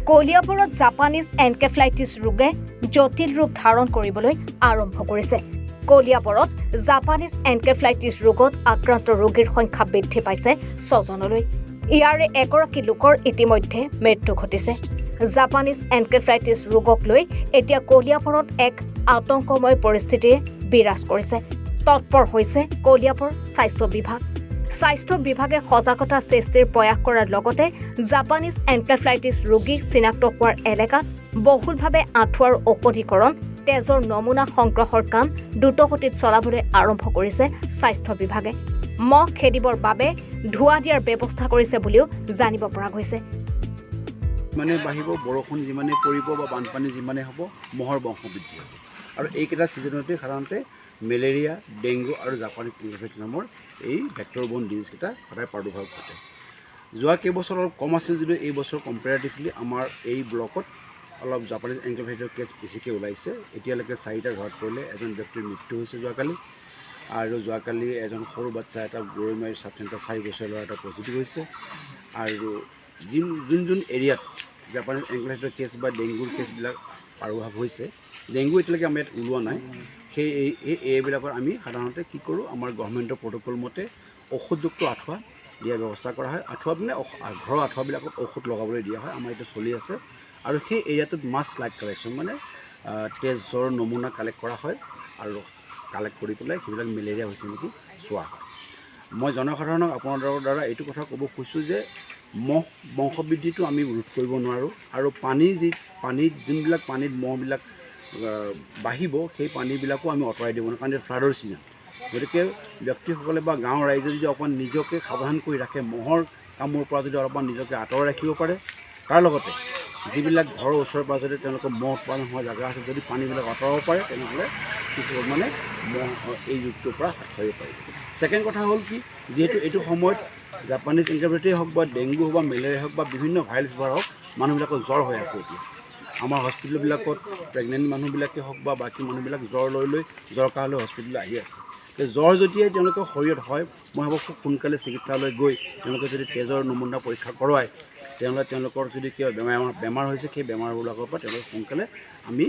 কলিয়াবৰত Japanese encephalitis ৰোগে জটিল ৰূপ ধাৰণ কৰিবলৈ আৰম্ভ কৰিছে। কলিয়াবৰত জাপানিজ এনকেফেলাইটিছ ৰোগত আক্ৰান্ত ৰোগীৰ সংখ্যা বৃদ্ধি পাইছে 6জনলৈ। ইয়াৰে এগৰাকী লোকৰ ইতিমধ্যে মৃত্যু ঘটিছে। জাপানিজ এনকেফেলাইটিছ ৰোগক লৈ এতিয়া কলিয়াবৰত এক আতংকময় পৰিস্থিতিয়ে বিৰাজ কৰিছে। তৎপৰ হৈছে কলিয়াবৰ স্বাস্থ্য বিভাগ। স্বাস্থ্য বিভাগে সজাগতা সৃষ্টিৰ প্ৰয়াস কৰাৰ লগতে জাপানিজ এনকেফেলাইটিছ ৰোগী চিনাক্ত হোৱাৰ এলেকাত বহুলভাৱে আঁঠুৱাৰ ঔষধীকৰণ, তেজৰ নমুনা সংগ্ৰহৰ কাম দ্ৰুতগতিত চলাবলৈ আৰম্ভ কৰিছে স্বাস্থ্য বিভাগে। মহ খেদিবৰ বাবে ধোঁৱা দিয়াৰ ব্যৱস্থা কৰিছে বুলিও জানিব পৰা গৈছে। মানে বাঢ়িব, বৰষুণ যিমানে পৰিব বা বানপানী যিমানে হ'ব, মহৰ বংশ বৃদ্ধি হ'ব। আৰু এইকেইটা ছিজনতে সাধাৰণতে মেলেৰিয়া, ডেংগু আৰু জাপানিজ এনকেফেলাইটিছ নামৰ এই ভেক্টৰবৰ্ন ডিজিজকেইটা সদায় প্ৰাদুৰ্ভাৱ ঘটে। যোৱা কেইবছৰ অলপ কম আছিল যদিও এই বছৰ কম্পেৰেটিভলি আমাৰ এই ব্লকত অলপ জাপানিজ এনকেফেলাইটিছৰ কেছ বেছিকৈ ওলাইছে। এতিয়ালৈকে 4টা ধৰাত পৰিলে, এজন ব্যক্তিৰ মৃত্যু হৈছে যোৱাকালি। আৰু যোৱাকালি এজন সৰু বাচ্চা এটা গৰৈমাৰীৰ চাব চেণ্টাৰ 4 বছৰীয়া ল'ৰা এটা পজিটিভ হৈছে। আৰু যোন এৰিয়াত জাপানিজ এনকেফেলাইটিছৰ কেছ বা ডেংগুৰ কেছবিলাক প্ৰাদুৰ্ভাৱ হৈছে, ডেংগু এতিয়ালৈকে আমাৰ ইয়াত ওলোৱা নাই, সেই এইবিলাকৰ আমি সাধাৰণতে কি কৰোঁ, আমাৰ গভৰ্ণমেণ্টৰ প্ৰট'কল মতে ঔষধযুক্ত আঁঠুৱা দিয়াৰ ব্যৱস্থা কৰা হয়। আঁঠুৱা মানে ঘৰৰ আঁঠুৱাবিলাকত ঔষধ লগাবলৈ দিয়া হয়। আমাৰ এতিয়া চলি আছে। আৰু সেই এৰিয়াটোত মাছ লাইট কালেকশ্যন মানে তেজৰ নমুনা কালেক্ট কৰা হয় আৰু কালেক্ট কৰি পেলাই সেইবিলাক মেলেৰিয়া হৈছে নেকি চোৱা হয়। মই জনসাধাৰণক আপোনালোকৰ দ্বাৰা এইটো কথা ক'ব খুজিছোঁ যে মহ বংশবৃদ্ধিটো আমি ৰোধ কৰিব নোৱাৰোঁ। আৰু যোনবিলাক পানীত মহবিলাক বাঢ়িব, সেই পানীবিলাকো আমি আঁতৰাই দিব নোৱাৰোঁ, কাৰণ এই ফ্লাডৰ ছিজন। গতিকে ব্যক্তিসকলে বা গাঁৱৰ ৰাইজে যদি অকণমান নিজকে সাৱধান কৰি ৰাখে, মহৰ কামোৰৰ পৰা যদি অলপমান নিজকে আঁতৰাই ৰাখিব পাৰে, তাৰ লগতে যিবিলাক ঘৰৰ ওচৰে পাঁজৰে তেওঁলোকৰ মহ উৎপাদন হোৱা জেগা আছে, যদি পানীবিলাক আঁতৰাব পাৰে, তেনেহ'লে কিছু মানে মহ এই ৰোগটোৰ পৰা হাত সাৰিব পাৰি। ছেকেণ্ড কথা হ'ল কি, যিহেতু এইটো সময়ত জাপানিজ এনকেফেলাইটিছ হওক বা ডেংগু হওক বা মেলেৰিয়া হওক বা বিভিন্ন ভাইৰাল ফিভাৰ হওক, মানুহবিলাকৰ জ্বৰ হৈ আছে। এতিয়া আমাৰ হস্পিটেলবিলাকত প্ৰেগনেণ্ট মানুহবিলাকে হওক বা বাকী মানুহবিলাক জ্বৰ লৈ জ্বৰ কাহ লৈ হস্পিটেললৈ আহি আছে। জ্বৰ যেতিয়াই তেওঁলোকৰ শৰীৰত হয়, মই ভাবোঁ খুব সোনকালে চিকিৎসালয় গৈ তেওঁলোকে যদি তেজৰ নমুনা পৰীক্ষা কৰোৱায়, তেনেহ'লে তেওঁলোকৰ যদি কিবা বেমাৰ হৈছে, সেই বেমাৰবিলাকৰ পৰা তেওঁলোকে সোনকালে আমি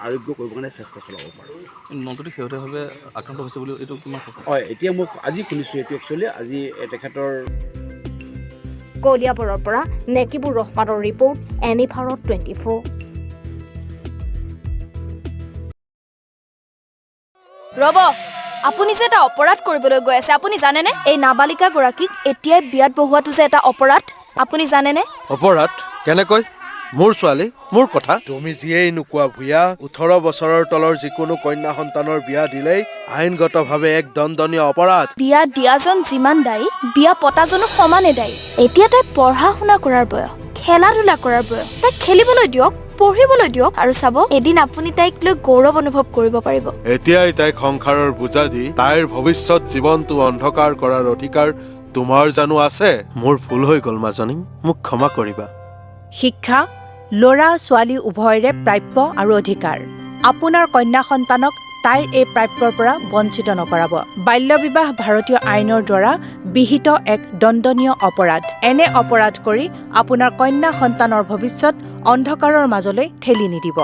আৰোগ্য কৰিব কাৰণে চেষ্টা চলাব পাৰোঁ। নতুনকৈ শেহতীয়াভাৱে আক্ৰান্ত হৈছে বুলি এইটো কিমান? হয়, এতিয়া মই আজি শুনিছোঁ এইটো একচুৱেলি আজি তেখেতৰ। কলিয়াবৰৰ পৰা নেকিবুৰ ৰহমানৰ ৰিপৰ্ট, এনি ভাৰত 24। ৰ'ব, আপুনি যে এটা অপৰাধ কৰিবলৈ গৈ আছে, আপুনি জানেনে? এই নাবালিকা গৰাকীক এতিয়াই বিয়াত বহোৱাটো যে এটা অপৰাধ, আপুনি জানেনে? অপৰাধ কেনেকৈ? মোৰ ছোৱালী, মোৰ কথা। তুমি যিয়েই নোকোৱা ভূঞা, 18 বছৰৰ তলৰ যিকোনো কন্যা সন্তানৰ বিয়া দিলেই আইনগতভাৱে এক দণ্ডনীয় অপৰাধ। বিয়া দিয়াজন যিমান দায়ী, বিয়া পতাজনো সমানে দায়ী। এতিয়া তাই পঢ়া শুনা কৰাৰ বয়স, খেলা ধূলা কৰাৰ বয়স। তাইক খেলিবলৈ দিয়ক, পঢ়িবলৈ দিয়ক, আৰু চাব এদিন আপুনি তাইক লৈ গৌৰৱ অনুভৱ কৰিব পাৰিব। এতিয়াই তাইক সংসাৰৰ বোজা দি তাইৰ ভৱিষ্যত জীৱনটো অন্ধকাৰ কৰাৰ অধিকাৰ তোমাৰ জানো আছে? মোৰ ভুল হৈ গ'ল মাজনী, মোক ক্ষমা কৰিবা। শিক্ষা ল'ৰা ছোৱালী উভয়ৰে প্ৰাপ্য আৰু অধিকাৰ। আপোনাৰ কন্যা সন্তানক তাইৰ এই প্ৰাপ্যৰ পৰা বঞ্চিত নকৰাব। বাল্য বিবাহ ভাৰতীয় আইনৰ দ্বাৰা বিহিত এক দণ্ডনীয় অপৰাধ। এনে অপৰাধ কৰি আপোনাৰ কন্যা সন্তানৰ ভৱিষ্যত অন্ধকাৰৰ মাজলৈ ঠেলি নিদিব।